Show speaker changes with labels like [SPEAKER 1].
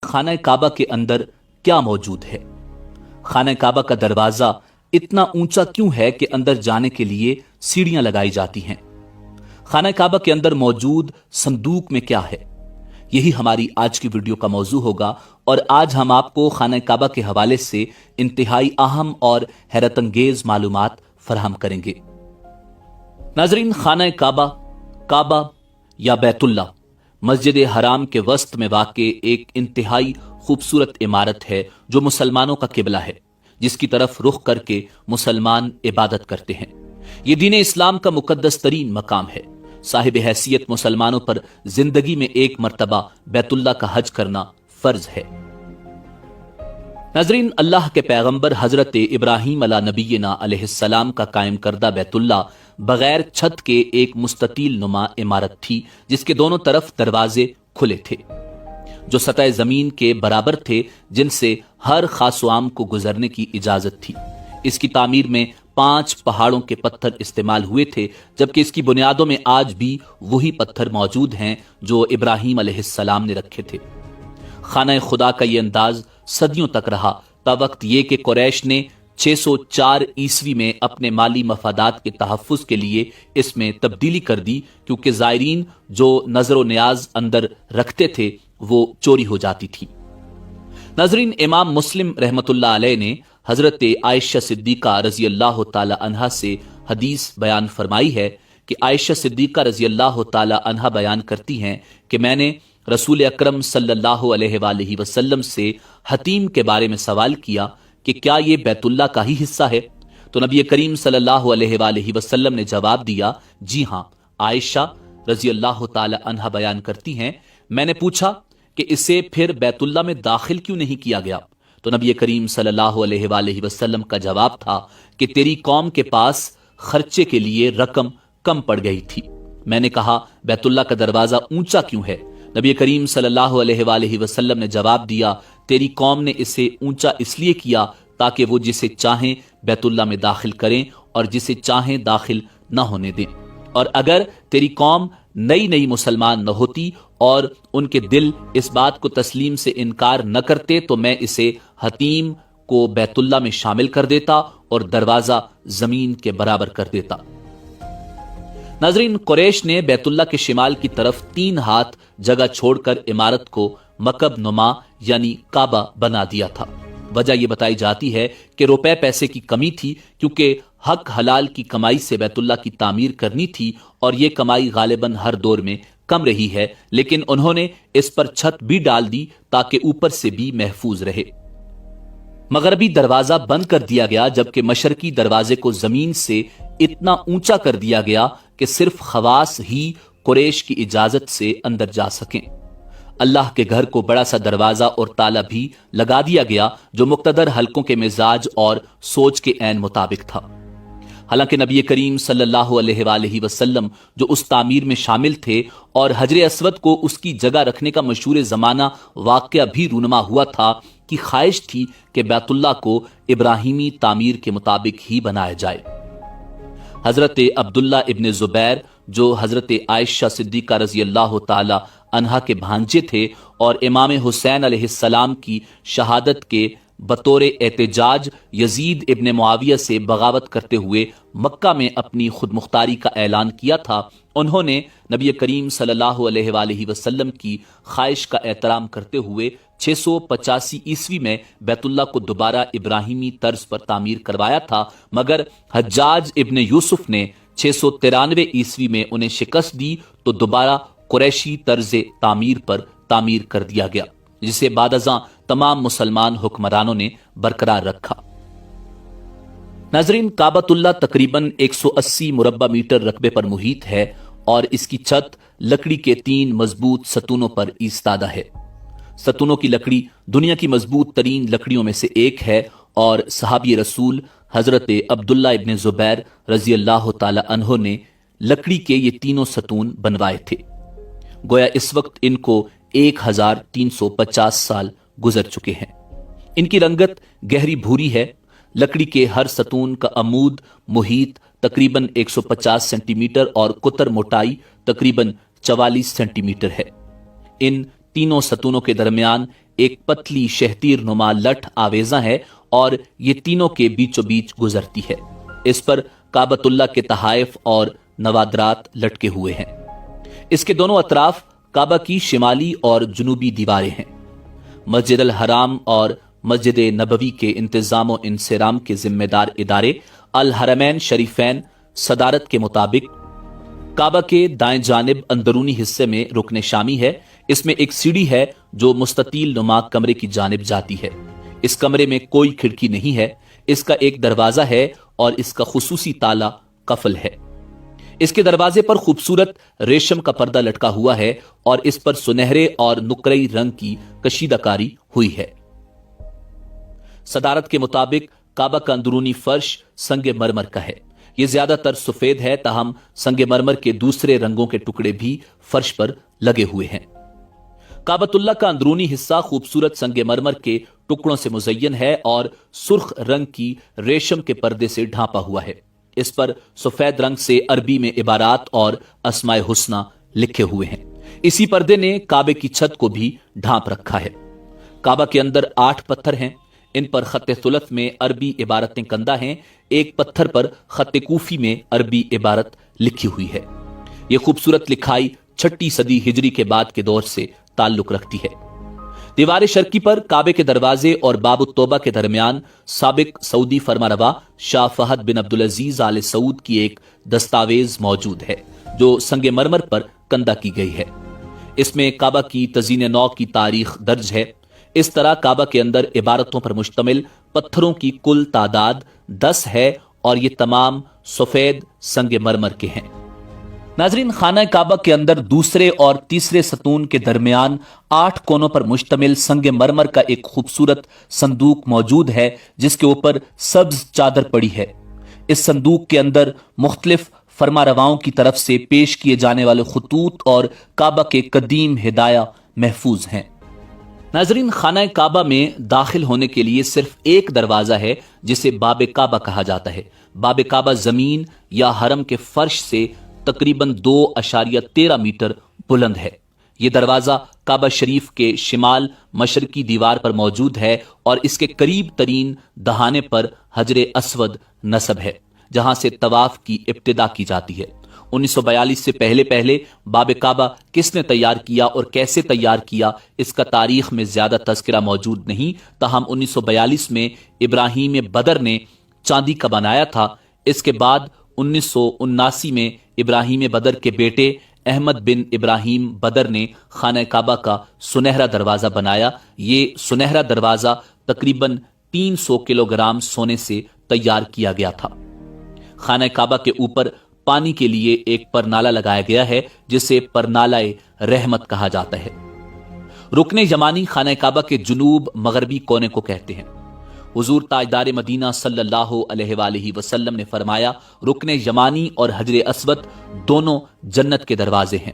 [SPEAKER 1] खाना काबा के अंदर क्या मौजूद है। खाना काबा का दरवाजा इतना ऊंचा क्यों है कि अंदर जाने के लिए सीढ़ियां लगाई जाती हैं। खाना काबा के अंदर मौजूद संदूक में क्या है, यही हमारी आज की वीडियो का मौजू होगा। और आज हम आपको खाना काबा के हवाले से इंतहाई अहम और हैरत अंगेज मालूमात फराहम करेंगे। नाजरीन, खाना काबा, काबा या बैतुल्ला मस्जिद हराम के वस्त में वाक़े एक इंतहाई खूबसूरत इमारत है जो मुसलमानों का किबला है, जिसकी तरफ रुख करके मुसलमान इबादत करते हैं। यह दीन इस्लाम का मुकद्दस तरीन मकाम है। साहिब हैसियत मुसलमानों पर जिंदगी में एक मर्तबा बैतुल्ला का हज करना फर्ज है। नाजरीन, अल्लाह के पैगंबर हजरत इब्राहीम अला नबीना अलैहिस्सलाम का कायम करदा बैतुल्ला बगैर छत के एक मुस्ततील नुमा इमारत थी, जिसके दोनों तरफ दरवाजे खुले थे जो सतह जमीन के बराबर थे, जिनसे हर खासवाम को गुजरने की इजाजत थी। इसकी तामीर में 5 पहाड़ों के पत्थर इस्तेमाल हुए थे, जबकि इसकी बुनियादों में आज भी वही पत्थर मौजूद हैं जो इब्राहीम अलैहिस्सलाम ने रखे थे। खाना खुदा का ये अंदाज सदियों तक रहा, तावक्त ये कि कुरैश ने 604 ईस्वी में अपने माली मफादात के तहफ़्फ़ुज़ के लिए इसमें तब्दीली कर दी, क्योंकि ज़ायरीन जो नजर न्याज अंदर रखते थे वो चोरी हो जाती थी। नाज़रीन, इमाम मुस्लिम रहमतुल्लाह अलैह ने हजरत आयशा सिद्दीक़ा रज़ी अल्लाह तआला अन्हा से हदीस बयान फरमाई है कि आयशा सिद्दीक़ा रज़ी अल्लाह तआला अन्हा बयान करती हैं कि मैंने रसूल अकरम सल्लल्लाहु अलैहि वसल्लम से हतीम के बारे में सवाल किया कि क्या ये बैतुल्ला का ही हिस्सा है। तो नबी करीम सल्लल्लाहु अलैहि वसल्लम ने जवाब दिया, जी हाँ। आयशा रज़ी अल्लाह तआला अन्हा बयान करती हैं, मैंने पूछा कि इसे फिर बैतुल्ला में दाखिल क्यों नहीं किया गया। तो नबी करीम सल्लल्लाहु अलैहि वसल्लम का जवाब था कि तेरी कौम के पास खर्चे के लिए रकम कम पड़ गई थी। मैंने कहा, बैतुल्ला का दरवाजा ऊंचा क्यों है। नबी करीम सल्लल्लाहु अलैहि वसल्लम ने जवाब दिया, तेरी कौम ने इसे ऊंचा इसलिए किया ताकि वो जिसे चाहें बैतुल्ला में दाखिल करें और जिसे चाहें दाखिल न होने दें। और अगर तेरी कौम नई नई मुसलमान न होती और उनके दिल इस बात को तस्लीम से इनकार न करते तो मैं इसे हतीम को बैतुल्ला में शामिल कर देता और दरवाजा जमीन के बराबर कर देता। नाजरीन, कुरैश ने बैतुल्ला के शिमाल की तरफ 3 हाथ जगह छोड़कर इमारत को मकब नुमा यानी काबा बना दिया था। वजह यह बताई जाती है कि रुपए पैसे की कमी थी, क्योंकि हक हलाल की कमाई से बैतुल्ला की तामीर करनी थी और यह कमाई गालिबन हर दौर में कम रही है, लेकिन उन्होंने इस पर छत भी डाल दी ताकि ऊपर से भी महफूज रहे। मगरबी दरवाजा बंद कर दिया गया, जबकि मशरकी दरवाजे को जमीन से इतना ऊंचा कर दिया गया कि सिर्फ खवास ही कुरैश की इजाजत से अंदर जा सकें। अल्लाह के घर को बड़ा सा दरवाजा और ताला भी लगा दिया गया जो मुक्तदर हलकों के मिजाज और सोच के ऐन मुताबिक था। हालांकि नबी करीम सल्लल्लाहु अलैहि वसल्लम जो उस तामीर में शामिल थे और हजर अस्वद को उसकी जगह रखने का मशहूर जमाना वाक़या भी रूनुमा हुआ था कि ख्वाहिश थी कि बैतुल्ला को इब्राहिमी तामीर के मुताबिक ही बनाया जाए। हजरत अब्दुल्ला इब्न जुबैर जो हजरत आयशा सिद्दीक़ा रज़ी अल्लाह तआला अन्हा के भांजे थे और इमाम हुसैन अलैहिस्सलाम की शहादत के बतौर एहतजाज यजीद इब्न मुआविया से बगावत करते हुए मक्का में अपनी खुद मुख्तारी का ऐलान किया था, उन्होंने नबी करीम सल्लल्लाहु अलैहि वसल्लम की ख्वाहिश का एहतराम करते हुए 685 ईस्वी में बैतुल्ला को दोबारा इब्राहिमी तर्ज पर तामीर करवाया था, मगर हज्जाज इब्न यूसुफ ने 693 ईस्वी में उन्हें शिकस्त दी तो दोबारा कुरैशी तर्ज तामीर पर तामीर कर दिया गया, जिसे बादअज़ां तमाम मुसलमान हुक्मरानों ने बरकरार रखा। नाजरीन, काबतुल्ला तकरीबन 180 मुरब्बा मीटर रकबे पर मुहित है और इसकी छत लकड़ी के 3 मजबूत सतूनों पर ईस्तादा है। सतूनों की लकड़ी दुनिया की मजबूत तरीन लकड़ियों में से एक है और सहाबी रसूल हजरत अब्दुल्ला इब्न जुबैर रजी अल्लाह ताला अन्हो ने लकड़ी के ये तीनों सतून बनवाए थे। गोया इस वक्त इनको 1350 साल गुजर चुके हैं। इनकी रंगत गहरी भूरी है। लकड़ी के हर सतून का अमूद मुहीत तकरीबन 150 सेंटीमीटर और कुतर मोटाई तकरीबन 44 सेंटीमीटर है। इन तीनों सतूनों के दरमियान ایک پتلی شہتیر نما لٹھ آویزاں ہے اور یہ تینوں کے بیچوں بیچ گزرتی ہے۔ اس پر کعبۃ اللہ کے تحائف اور نوادرات لٹکے ہوئے ہیں۔ اس کے دونوں اطراف کعبہ کی شمالی اور جنوبی دیواریں ہیں۔ مسجد الحرام اور مسجد نبوی کے انتظام و انصرام کے ذمہ دار ادارے الحرمین شریفین صدارت کے مطابق کعبہ کے دائیں جانب اندرونی حصے میں رکن شامی ہے۔ اس میں ایک سیڑھی ہے جو مستطیل نما کمرے کی جانب جاتی ہے۔ اس کمرے میں کوئی کھڑکی نہیں ہے۔ اس کا ایک دروازہ ہے اور اس کا خصوصی تالا قفل ہے۔ اس کے دروازے پر خوبصورت ریشم کا پردہ لٹکا ہوا ہے اور اس پر سنہرے اور نقرئی رنگ کی کشیدہ کاری ہوئی ہے۔ صدارت کے مطابق کعبہ کا اندرونی فرش سنگ مرمر کا ہے۔ یہ زیادہ تر سفید ہے، تاہم سنگ مرمر کے دوسرے رنگوں کے ٹکڑے بھی فرش پر لگے ہوئے ہیں۔ کعبۃ اللہ کا اندرونی حصہ خوبصورت سنگ مرمر کے ٹکڑوں سے مزین ہے اور سرخ رنگ کی ریشم کے پردے سے ڈھانپا ہوا ہے۔ اس پر سفید رنگ سے عربی میں عبارات اور اسماء حسنی لکھے ہوئے ہیں۔ اسی پردے نے کعبے کی چھت کو بھی ڈھانپ رکھا ہے۔ کعبہ کے اندر 8 پتھر ہیں۔ ان پر خط ثلث میں عربی عبارتیں کندہ ہیں۔ ایک پتھر پر خط کوفی میں عربی عبارت لکھی ہوئی ہے۔ یہ خوبصورت لکھائی 6 صدی ہجری کے بعد کے دور سے تعلق رکھتی ہے۔ دیوار شرقی پر کعبے کے دروازے اور باب التوبہ کے درمیان سابق سعودی فرمانروا شاہ فہد بن عبدالعزیز آل سعود کی ایک دستاویز موجود ہے جو سنگ مرمر پر کندہ کی گئی ہے۔ اس میں کعبہ کی تزئین نو کی تاریخ درج ہے۔ اس طرح کعبہ کے اندر عبارتوں پر مشتمل پتھروں کی کل تعداد 10 ہے اور یہ تمام سفید سنگ مرمر کے ہیں۔ ناظرین، خانہ کعبہ کے اندر دوسرے اور تیسرے ستون کے درمیان 8 کونوں پر مشتمل سنگ مرمر کا ایک خوبصورت صندوق موجود ہے جس کے اوپر سبز چادر پڑی ہے۔ اس صندوق کے اندر مختلف فرمانرواؤں کی طرف سے پیش کیے جانے والے خطوط اور کعبہ کے قدیم ہدایہ محفوظ ہیں۔ ناظرین، خانہ کعبہ میں داخل ہونے کے لیے صرف ایک دروازہ ہے جسے باب کعبہ کہا جاتا ہے۔ باب کعبہ زمین یا حرم کے فرش سے تقریباً 2.13 میٹر بلند ہے۔ یہ دروازہ کعبہ شریف کے شمال مشرقی دیوار پر موجود ہے اور اس کے قریب ترین دہانے پر حجر اسود نصب ہے جہاں سے طواف کی ابتدا کی جاتی ہے۔ 1942 سے پہلے باب کعبہ کس نے تیار کیا اور کیسے تیار کیا، اس کا تاریخ میں زیادہ تذکرہ موجود نہیں، تاہم 1942 میں ابراہیم بدر نے چاندی کا بنایا تھا۔ اس کے بعد 1979 میں ابراہیم بدر کے بیٹے احمد بن ابراہیم بدر نے خانہ کعبہ کا سنہرا دروازہ بنایا۔ یہ سنہرا دروازہ تقریباً 300 کلو گرام سونے سے تیار کیا گیا تھا۔ خانہ کعبہ کے اوپر پانی کے لیے ایک پرنالہ لگایا گیا ہے جسے پرنالہ رحمت کہا جاتا ہے۔ رکن یمانی خانہ کعبہ کے جنوب مغربی کونے کو کہتے ہیں۔ حضور تاجدار مدینہ صلی اللہ علیہ وآلہ وسلم نے فرمایا، رکن یمانی اور حجر اسود دونوں جنت کے دروازے ہیں۔